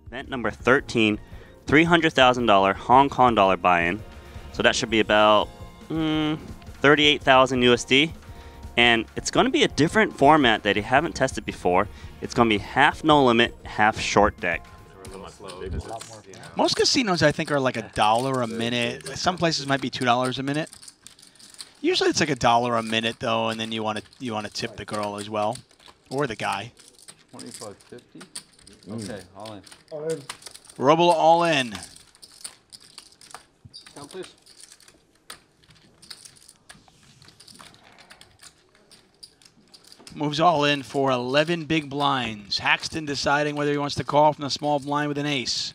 Event number 13, $300,000 Hong Kong dollar buy-in. So that should be about 38,000 USD. And it's going to be a different format that you haven't tested before. It's going to be half no limit, half short deck. Most casinos, I think, are like $1 a minute. Some places might be $2 a minute. Usually it's like $1 a minute though, and then you want to tip the girl as well, or the guy. 25.50. Okay, all in. All in. Roble all in. Count, please. Moves all in for 11 big blinds. Haxton deciding whether he wants to call from the small blind with an ace.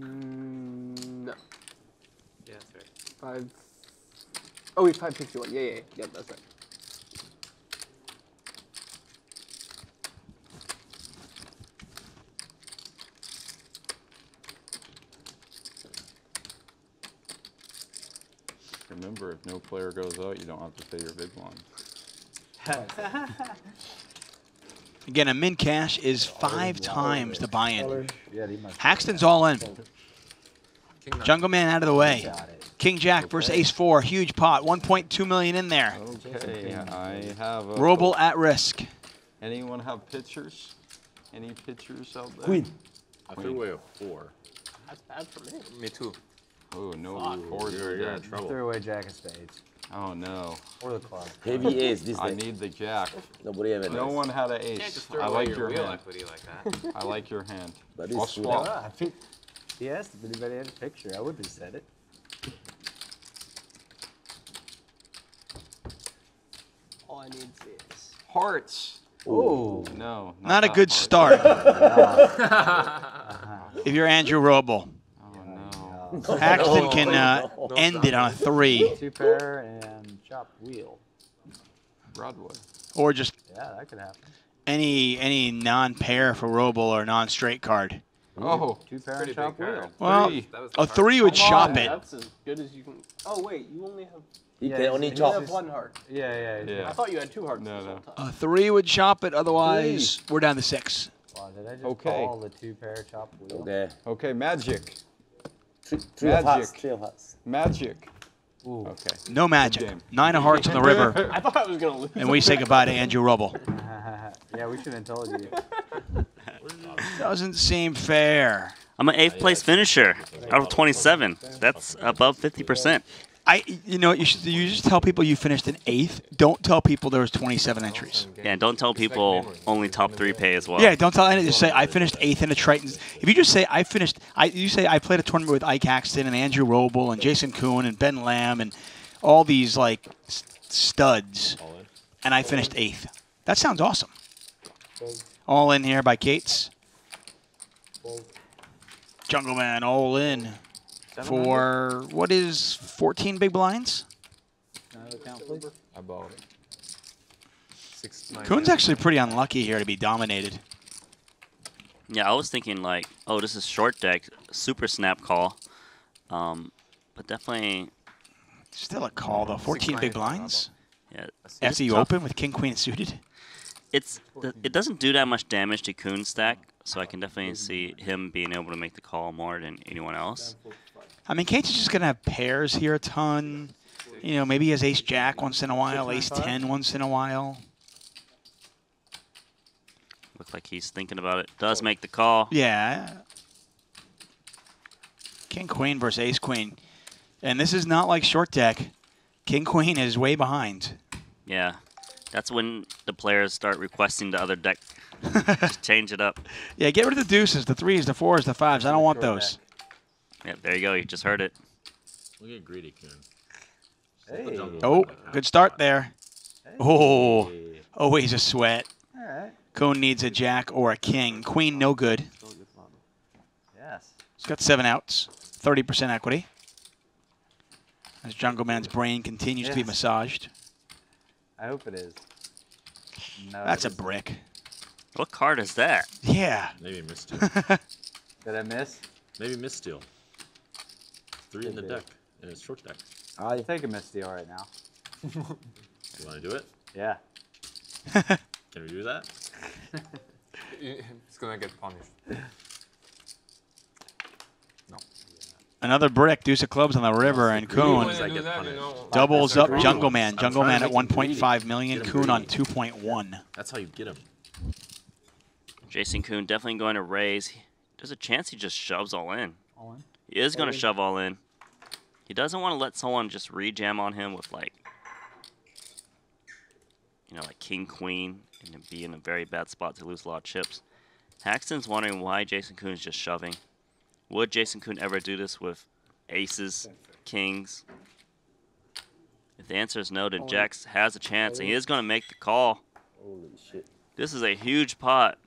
No. Yeah, that's right. 5. Oh, wait, 551. Yeah. Yep, that's right. Remember, if no player goes out, you don't have to pay your big blind. Again, a min cash is 5 times the buy-in. Yeah, Haxton's all in. Jungle Man out of the way. King Jack versus Ace 4, huge pot, 1.2 million in there. Okay, I have a... Roble at risk. Anyone have pitchers? Any pitchers out there? Queen. I threw away a 4. That's bad for me. Me too. Oh, no, fours are You're in dead. trouble. Threw away jack of spades. Oh, no. Or the club. Heavy ace this I day. need the jack. Nobody ever No does. one had an You can't ace. just throw I away like your your real hand. equity like that. I like your hand. But it's I'll true. swap. I think he asked if anybody had a picture. I would have said it. All I need is... Hearts. Oh. No. Not a that good heart. start if you're Andrew Roble. Oh, no. Haxton can end it on a 3. 2 pair and chop wheel. Broadway. Or just Yeah, that could happen. any non-pair for Roble or non-straight card. Oh, 2 pair Pretty and chop big card. wheel. Well, Three. That was the a hard 3 would Come chop on. it. That's as good as you can... Oh, wait, you only have... He Yeah, can only you You only chop. have 1 heart. Yeah. Yeah. I thought you had 2 hearts No, this whole no. time. A 3 would chop it, otherwise we're down to 6. Wow, did I just Okay. call the 2 pair chop wheel? Okay. Okay, magic. Three of hearts. Magic. 3 of hearts. Magic. Ooh. Okay. No magic. game. 9 of hearts on the river. I thought I was going to lose. And we say goodbye to Andrew Roble. Yeah, we shouldn't have told you. Doesn't seem fair. I'm an 8th place finisher out of 27. That's above 50%. You know, you just tell people you finished in 8th. Don't tell people there was 27 entries. Yeah, and don't tell people only top 3 pay as well. Yeah, don't tell anyone. Just say I finished 8th in the Tritons. If you just say you say I played a tournament with Ike Haxton and Andrew Roble and Jason Koon and Ben Lamb and all these like studs, and I finished 8th. That sounds awesome. All in here by Cates. Jungle Man all in for what is 14 big blinds? I bought it. 6-9. Koon's actually pretty unlucky here to be dominated. Yeah, I was thinking like, oh, this is short deck, super snap call. But definitely, Still a call though. 14 big blinds. yeah. After you open with King Queen suited. It doesn't do that much damage to Koon's stack, so I can definitely see him being able to make the call more than anyone else. I mean, Cates is just gonna have pairs here a ton. You know, maybe he has Ace Jack once in a while, Ace 10 once in a while. Looks like he's thinking about it. Does make the call. Yeah. King Queen versus Ace Queen. And this is not like short deck. King Queen is way behind. Yeah. That's when the players start requesting the other deck. Just change it up. Yeah, get rid of the deuces, the 3s, the 4s, the 5s. I don't want those. Yep, there you go. You just heard it. Look at greedy Koon. Hey. Oh, good start there. Oh, Hey. always a sweat. All right. Koon needs a jack or a king. Queen, no good. Yes. He's got 7 outs, 30% equity. As Jungle Man's brain continues to be Yes. massaged. I hope it is. No, That's it a isn't. brick. What card is that? Yeah. Maybe missteal. Did I miss? Maybe missteal. 3 in the Could be. deck. And it's short deck. I'll take a misdeal right now. You want to do it? Yeah. Can we do that? It's gonna get punished. Another brick, deuce of clubs on the river, and Koon I get punished. doubles That's up a Jungle greedy Man. one. Jungle I'm Man trying at to make him 1.5 million, Get him Koon on greedy. 2.1. That's how you get him. Jason Koon definitely going to raise. There's a chance he just shoves all in. All in? He is going to shove all in. He doesn't want to let someone just rejam on him with like, like King Queen and then be in a very bad spot to lose a lot of chips. Haxton's wondering why Jason Koon's just shoving. Would Jason Koon ever do this with aces, kings? If the answer is no, then Jax has a chance, and he is going to make the call. Holy shit. This is a huge pot.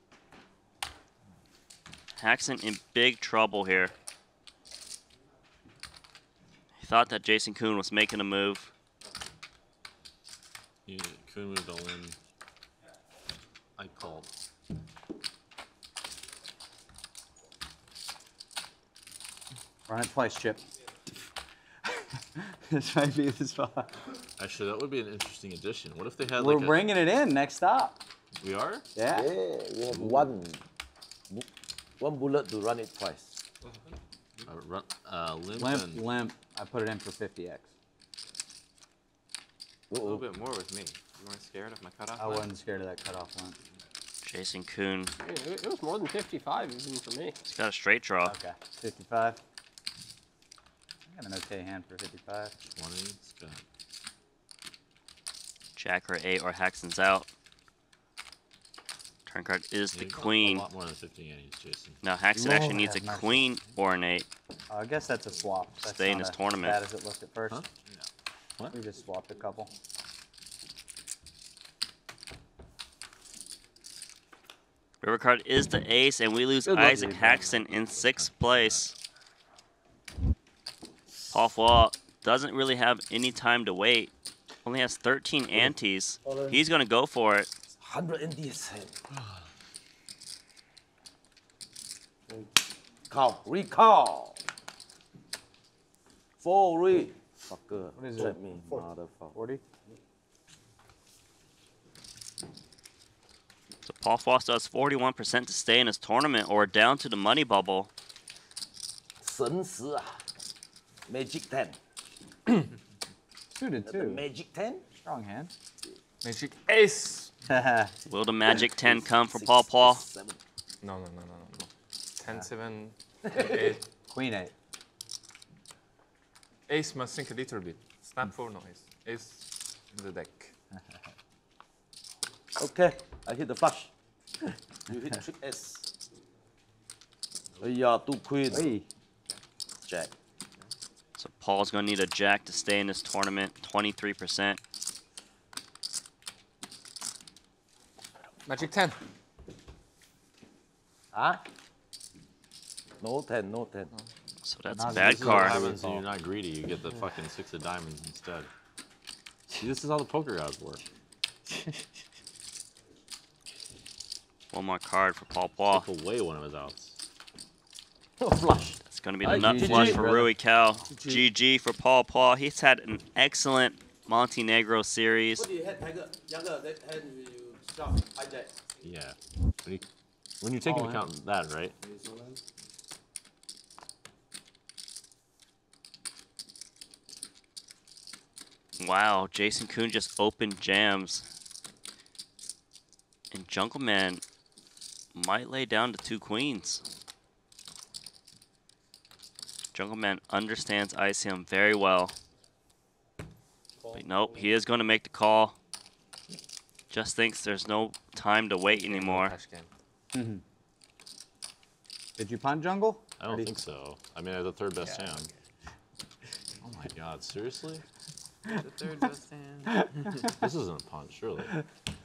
Haxton in big trouble here. He thought that Jason Koon was making a move. Koon moved all in. I called. Run it twice, Chip. This might be the spot. Actually, that would be an interesting addition. What if they had We're like bringing it in next stop. We are? Yeah. Yeah, we have one bullet to run it twice. Limp Limp, and limp. I put it in for 50x. A little bit more with me. You weren't scared of my cutoff? I line? wasn't scared of that cutoff limp. Jason Koon, It was more than 55 even for me. he's got a straight draw. Okay. 55. I got an okay hand for 55. 20. It's got Jack or 8 or Haxton's out. Turn card is the a queen. lot more than 50 antes, Jason. Now Haxton actually needs a have mercy. queen or an 8. I guess that's a swap. That's Stay in not this as tournament. bad as it looked at first. Huh? What? We just swapped a couple. River card is the ace, and we lose Good luck, Isaac Dave. Haxton in 6th place. Paul Flaw doesn't really have any time to wait. Only has 13 antes. He's going to go for it. 100 in this hand. Call, recall. 4 re. Fucker. What is Trap it? me, motherfucker. 40? So Paul Foss does 41% to stay in his tournament or down to the money bubble. 神死啊. Magic 10. Suited too. Magic 10? Strong hand. Magic ace! Will the magic 10 come for Paul Paul? 7. No. 10, 7, 8. Queen 8. Ace must sink a little bit. Snap 4, no ace. Ace in the deck. Okay, I hit the flush. You hit trick S. Yeah, 2 queen. Hey. Jack. So Paul's going to need a jack to stay in this tournament, 23%. Magic 10. Huh? No 10, no 10. So that's a Not bad This is what card. happens when you're not greedy. You get the fucking 6 of diamonds instead. See, this is how the poker gods work. One more card for Paul Paul. Took away one of his outs. Flush. It's going to be the nut GG, flush for brother. Rui Cal. GG for Paul Paul. He's had an excellent Montenegro series. What do you had, Tiger? Younger, that hand you stop, hijack. Yeah. When you take into account that, right? Wow, Jason Koon just opened jams. And Jungle Man might lay down to 2 queens. Jungle Man understands ICM very well. But nope, he is going to make the call. Just thinks there's no time to wait anymore. Cash game. Did you punt jungle? I don't think so. I mean, I have the 3rd best hand. Oh my god, seriously? The 3rd best hand. This isn't a punt, surely.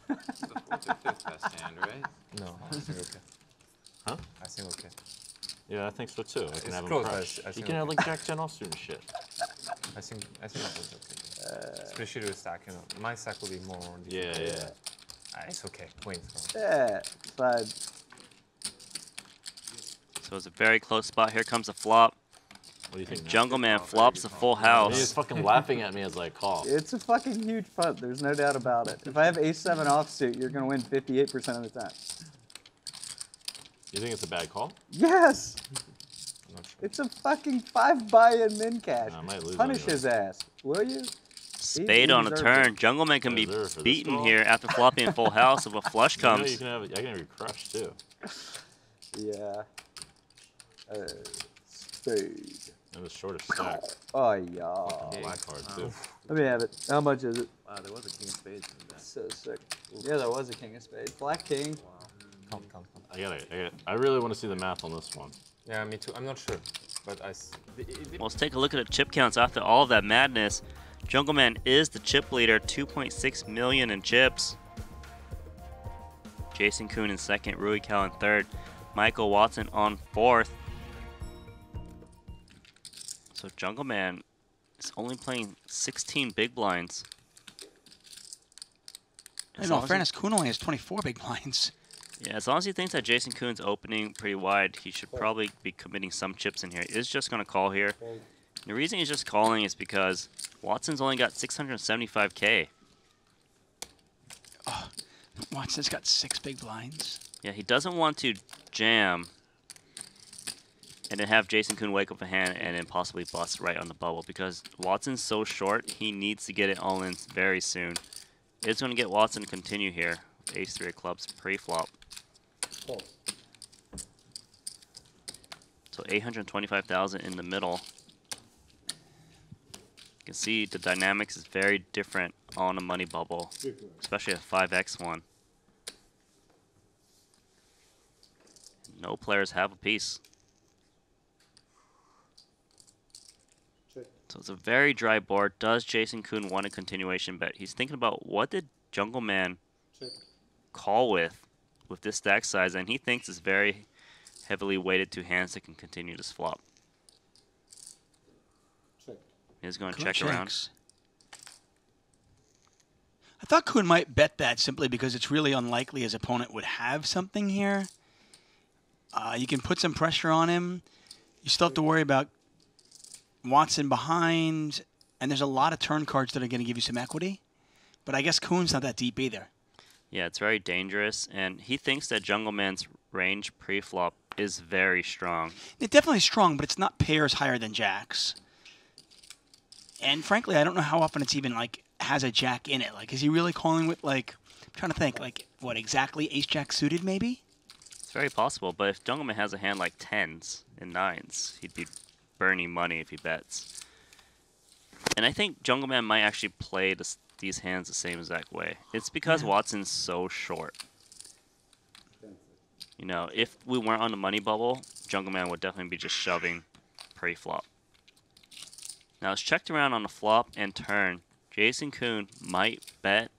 The 4th or 5th best hand, right? No, I think okay. Huh? I think okay. Yeah, I think so too. I can It's have him close, crush. I You think can have okay. like Jack 10 offsuit and shit. I think it was okay. Especially with stack, My stack will be more. Yeah. It's okay. Queens. Yeah, fine. So it's a very close spot. Here comes a flop. What do you think? Jungle Man call, flops very the good full call. He's house. fucking laughing at me as I call. It's a fucking huge punt. There's no doubt about it. If I have ace-7 offsuit, you're gonna win 58% of the time. You think it's a bad call? Yes! I'm not sure. It's a fucking 5 buy-in min cash. I might lose Punish anyway. his ass, will you? Spade He on a deserves turn. it. Jungle Man can be Reserve for this beaten call. here after flopping a full house if a flush You know, comes. you can have, I can have you crushed too. Yeah. Spade. And the shortest stack. Oh, yeah. Black card too. Let me have it. How much is it? Wow, there was a king of spades in the deck. So sick. Yeah, there was a king of spades. Black king. Come. I really want to see the math on this one. Yeah, me too. I'm not sure, but Well, let's take a look at the chip counts after all of that madness. Jungle Man is the chip leader, 2.6 million in chips. Jason Koon in second, Rui Cal in third, Michael Watson on fourth. So Jungle Man is only playing 16 big blinds. In all fairness, Koon only has 24 big blinds. Yeah, as long as he thinks that Jason Koon's opening pretty wide, he should probably be committing some chips in here. He is just going to call here. The reason he's just calling is because Watson's only got 675K. Watson's got 6 big blinds. Yeah, he doesn't want to jam and then have Jason Koon wake up a hand and then possibly bust right on the bubble because Watson's so short, he needs to get it all in very soon. It's going to get Watson to continue here. Ace-3 of clubs pre-flop. So 825,000 in the middle. You can see the dynamics is very different on a money bubble, especially a 5x one. No players have a piece. So it's a very dry board. Does Jason Koon want a continuation bet? He's thinking about what did Jungle Man call with this stack size, and he thinks it's very heavily weighted to hands that can continue this flop. He's going to Koon check around. checks. I thought Koon might bet that simply because it's really unlikely his opponent would have something here. You can put some pressure on him. You still have to worry about Watson behind, and there's a lot of turn cards that are going to give you some equity. But I guess Koon's not that deep either. Yeah, it's very dangerous, and he thinks that Jungle Man's range pre-flop is very strong. It's definitely strong, but it's not pairs higher than jacks. And frankly, I don't know how often it's even like has a jack in it. Like, is he really calling with like? I'm trying to think. Like, what exactly? Ace jack suited, maybe? It's very possible, but if Jungle Man has a hand like 10s and 9s, he'd be burning money if he bets. And I think Jungle Man might actually play these hands the same exact way. It's because Watson's so short. You know, if we weren't on the money bubble, Jungle Man would definitely be just shoving pre-flop. Now it's checked around on the flop and turn. Jason Koon might bet.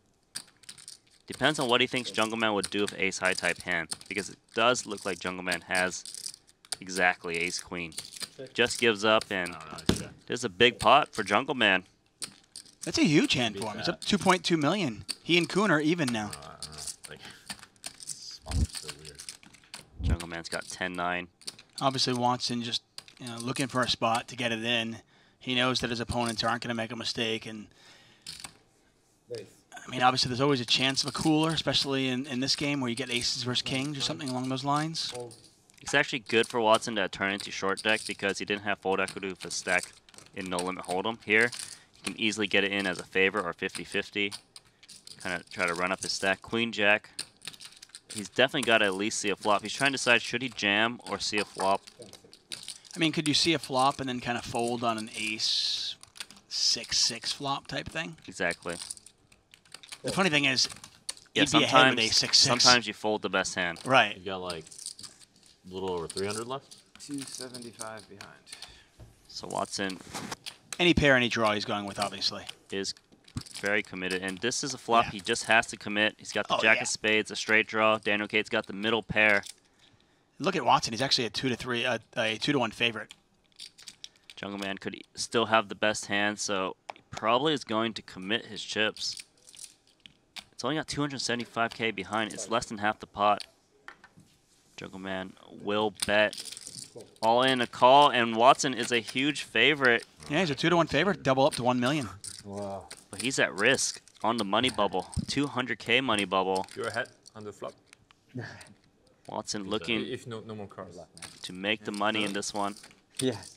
Depends on what he thinks Jungle Man would do with ace high type hand, because it does look like Jungle Man has exactly ace queen. Just gives up, and there's a big pot for Jungle Man. That's a huge hand for him. It's up 2.2 million. He and Koon are even now. Like, spot's so weird. Jungle Man's got 10-9. Obviously, Watson just looking for a spot to get it in. He knows that his opponents aren't going to make a mistake, and I mean, obviously, there's always a chance of a cooler, especially in this game where you get aces versus kings or something along those lines. It's actually good for Watson to turn into short deck because he didn't have fold equity with his stack in no limit hold'em. Here, he can easily get it in as a favor or 50-50. Kind of try to run up his stack. Queen Jack. He's definitely got to at least see a flop. He's trying to decide should he jam or see a flop. I mean, could you see a flop and then kind of fold on an ace 6-6 flop type thing? Exactly. The funny thing is, Yeah, he'd be ahead with ace 6-6. sometimes you fold the best hand. Right. You got like a little over 300 left. 275 behind. So Watson Any pair, any draw he's going with, obviously. is very committed, and this is a flop he just has to commit. He's got the jack of spades, a straight draw. Daniel Cate's got the middle pair. Look at Watson. He's actually a 2-1 favorite. Jungle Man could still have the best hand, so he probably is going to commit his chips. It's It's only got 275K behind. It's less than half the pot. Jungle Man will bet. All in a call, and Watson is a huge favorite. Yeah, he's a 2-to-1 favorite. Double up to 1 million. Wow. But he's at risk on the money bubble. 200K money bubble. You're ahead on the flop. Watson looking If no more cards. to make the money in this one. Yes.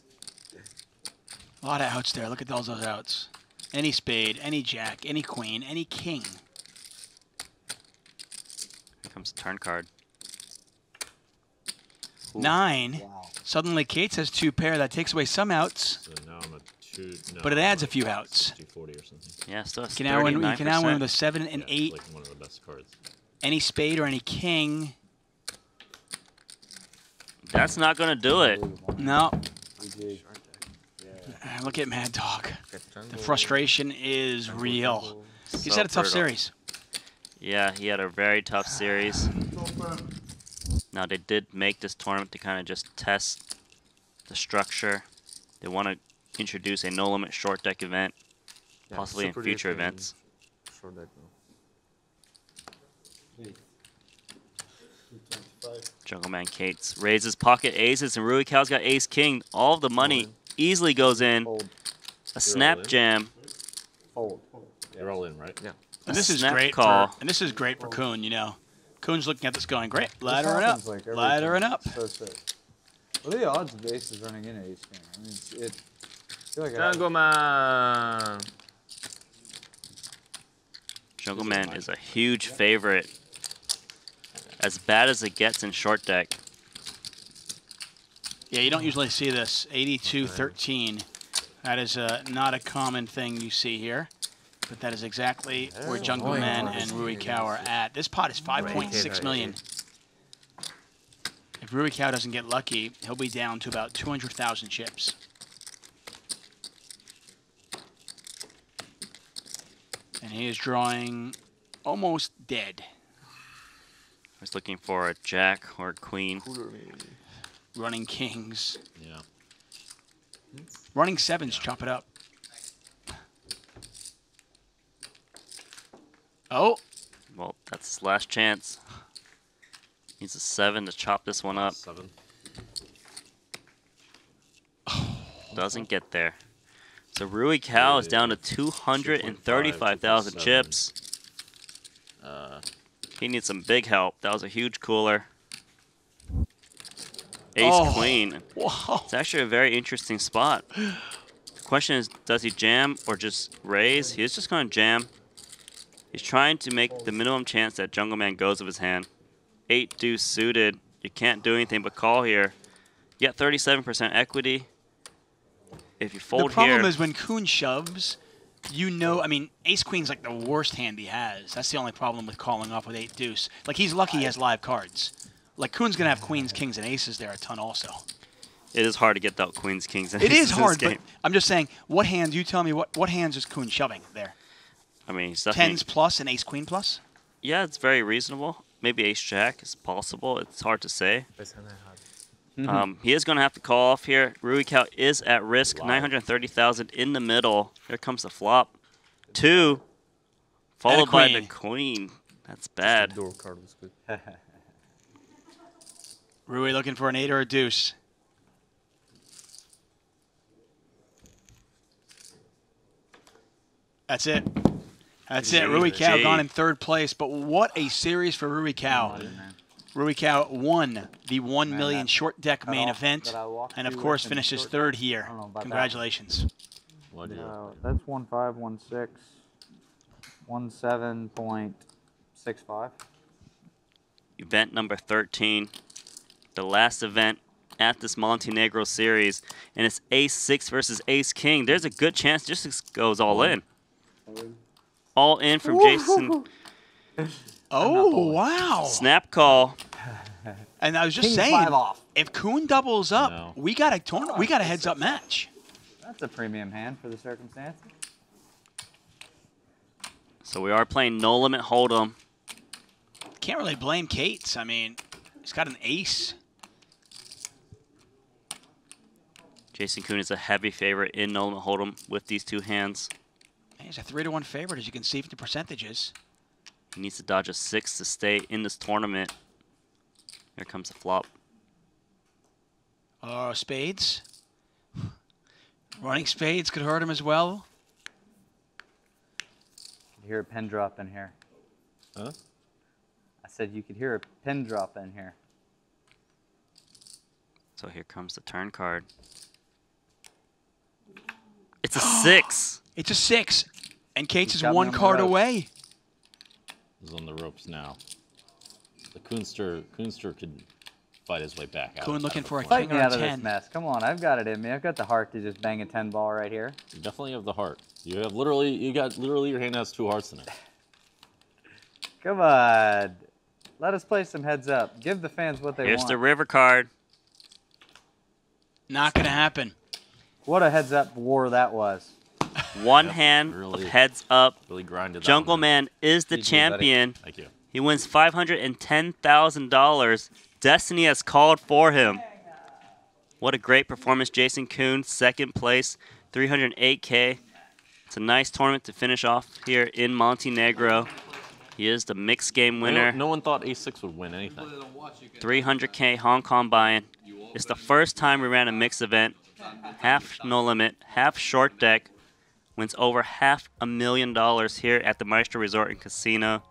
A lot of outs there. Look at those outs. Any spade, any jack, any queen, any king. Here comes the turn card. 9. Wow. Suddenly, Kate's has 2 pair. That takes away some outs, So now I'm at 2. No, but it I'm adds a at few outs. 40 or something. Yeah, still has You can now win with a 39%. 7 and Yeah, 8. Like one of the best cards. Any spade or any king. That's not going to do it. No. GG. Look at Mad Dog. Get The jungle. frustration is real. He's So had a tough brutal. series. Yeah, he had a very tough series. Now, they did make this tournament to kind of just test the structure. They want to introduce a no-limit short deck event, Yeah, possibly in super future deep and events. short deck now. Jungle Man Kates raises pocket aces, and Rui Cow's got ace king. All of the money easily goes in. Fold. A snap in. jam. Fold. You're all in, right? Yeah. And this is snap great call. and this is great for Koon, you know. Koon's looking at this going, great, ladder This it up, happens, like, every ladder it time. up. So sick. What are the odds of aces running in ace king? I mean, I feel like it Jungle Man. Jungle Man is a huge favorite. As bad as it gets in short deck. Yeah, you don't usually see this. 82-13. That is not a common thing you see here. But that is exactly where Jungle boy. Man and Rui Cow are at. This pot is 5.6 million. If Rui Cow doesn't get lucky, he'll be down to about 200,000 chips. And he is drawing almost dead. I was looking for a jack or a queen. Running kings. Yeah. Running sevens, chop it up. Oh, Well, that's his last chance. Needs a 7 to chop this one up. 7. Doesn't get there. So Rui Cow is down to 235,000 2.5 chips. to He needs some big help. That was a huge cooler. Ace Oh. Queen. whoa. It's actually a very interesting spot. The question is, does he jam or just raise? He is just going to jam. He's trying to make the minimum chance that Jungle Man goes with his hand. 8 deuce suited. You can't do anything but call here. You got 37% equity. If you The fold problem here, is when Koon shoves, you know, I mean, ace queen's like the worst hand he has. That's the only problem with calling off with 8 deuce. Like, he's lucky he has live cards. Like, Koon's going to have queens, kings, and aces there a ton also. it is hard to get out queens, kings, and It aces is in this hard, but game. I'm just saying, what hands, you tell me, what hands is Koon shoving there? I mean, he's definitely, Tens plus and ace queen plus? yeah, it's very reasonable. Maybe ace jack is possible. It's hard to say. Best hand I had. He is going to have to call off here. Rui Cow is at risk. 930,000 in the middle. Here comes the flop. 2, followed by the queen. That's bad. The door card was good. Rui looking for an 8 or a deuce. That's it. That's it. Rui Cow GG. gone in 3rd place, but what a series for Rui Cow. Rui Cow won the 1 million that short deck main cutoff event, that I walked and of through course with in finishes short 3rd deck, here. I don't know about that. Congratulations. what do you That's 1516. 17.65. Event number 13. The last event at this Montenegro series. And it's ace-6 versus ace-king. There's a good chance this goes all in. All in from Jason. Oh, wow. Snap call. And I was just King saying, 5 off. if Koon doubles up, No. we got a heads-up match. That's a premium hand for the circumstances. So we are playing no limit hold'em. Can't really blame Kate's. I mean, he's got an ace. Jason Koon is a heavy favorite in no limit hold'em with these two hands. He's a 3-to-1 favorite, as you can see from the percentages. He needs to dodge a 6 to stay in this tournament. Here comes the flop. Spades. Running spades could hurt him as well. You hear a pin drop in here. Huh? I said you could hear a pin drop in here. So here comes the turn card. It's a 6. It's a 6. And Cates is got me one on the card ropes. away. He's on the ropes now. The Koonster could fight his way back out. Koon looking for a Fight king me or a out of this 10. mess. Come on, I've got it in me. I've got the heart to just bang a 10 ball right here. You definitely have the heart. You got literally your hand has 2 hearts in it. Come on. Let us play some heads up. Give the fans what they Here's want. the river card. Not going to happen. What a heads up war that was. One hand really- of heads up. Really grinded that Jungle one. Man is the GG, buddy. champion. Thank you. He wins $510,000. Destiny has called for him. What a great performance, Jason Koon. Second place, 308K. It's a nice tournament to finish off here in Montenegro. He is the mixed game winner. No one thought A6 would win anything. 300K Hong Kong buy-in. It's the first time we ran a mixed event. Half no limit, half short deck. Wins over $500,000 here at the Maestro Resort and Casino.